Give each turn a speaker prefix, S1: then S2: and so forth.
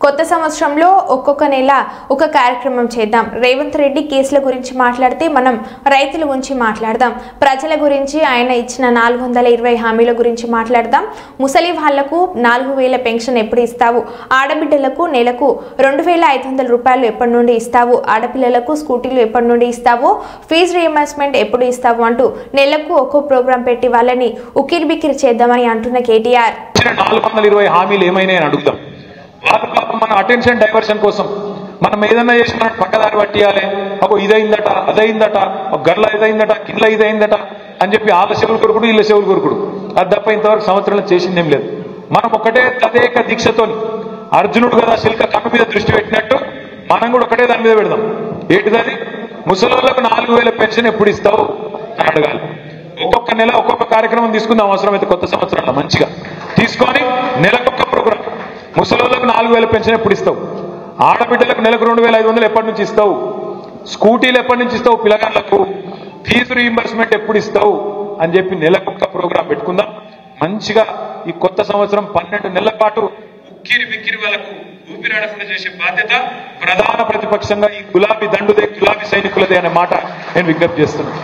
S1: కొత్త సంవత్సరంలో ఒక్కొక్క నెల ఒక కార్యక్రమం చేద్దాం. రేవంత్ రెడ్డి కేసుల గురించి మాట్లాడితే మనం రైతుల గురించి మాట్లాడదాం. ప్రజల గురించి ఆయన ఇచ్చిన 420 హామీల గురించి మాట్లాడదాం. ముసలి వాళ్లకు 4000 పెన్షన్ ఎప్పుడు ఇస్తావు? ఆడబిడ్డలకు నెలకు 2500 రూపాయలు ఎప్పటి నుండి ఇస్తావు? ఆడపిల్లలకు స్కూటీలు ఎప్పటి నుండి ఇస్తావు? ఫీజు రీఎంబర్స్మెంట్ ఎప్పుడు ఇస్తావు అంటూ నెలకు ఒక్కో ప్రోగ్రాం పెట్టి వాళ్ళని ఉక్కిరిబిక్కిరి చేద్దామని అంటున్న కేటీఆర్
S2: 420 హామీలు ఏమైనా అడుగుతాం. మన అటెన్షన్ డైవర్షన్ కోసం మనం ఏదన్నా చేసి మనం పక్కదారి పట్టియాలి. ఒక ఇదైందట అదైందట గర్ల ఇదైందట కింద ఇదైందట అని చెప్పి ఆళ్ళ చెవులు కొరుకుడు వీళ్ళ చెవులు కొరుకుడు. అది తప్ప ఇంతవరకు సంవత్సరంలో చేసిందేం లేదు. మనం ఒకటే తదేక దీక్షతో అర్జునుడు కదా శిల్క కన్ను మీద దృష్టి పెట్టినట్టు మనం కూడా ఒకటే దాని మీద పెడదాం. ఏంటిది? ముసలోళ్ళకు 4000 పెన్షన్ ఎప్పుడు ఇస్తావు అని అడగాలి. ఒక్కొక్క నెల ఒక్కొక్క కార్యక్రమం తీసుకుందాం. అవసరమైతే కొత్త సంవత్సరంలో మంచిగా తీసుకొని నెలకొక్క ప్రోగ్రాం. ముసలోళ్ళకు 4000 పెన్షన్ ఎప్పుడు ఇస్తావు? ఆడబిడ్డలకు నెలకు 2500 ఎప్పటి నుంచి ఇస్తావు? స్కూటీలు ఎప్పటి నుంచి ఇస్తావు? పిల్లగాళ్లకు ఫీజు రీయింబర్స్మెంట్ ఎప్పుడు ఇస్తావు అని చెప్పి నెలకొక్క ప్రోగ్రాం పెట్టుకుందాం. మంచిగా ఈ కొత్త సంవత్సరం 12 నెలల పాటు ఉక్కిరి బిక్కిరి వాళ్ళకు ఊపిరాడకుండా చేసే బాధ్యత ప్రధాన ప్రతిపక్షంగా ఈ గులాబీ దండుదే గులాబీ సైనికులదే అనే మాట నేను విజ్ఞప్తి చేస్తున్నాను.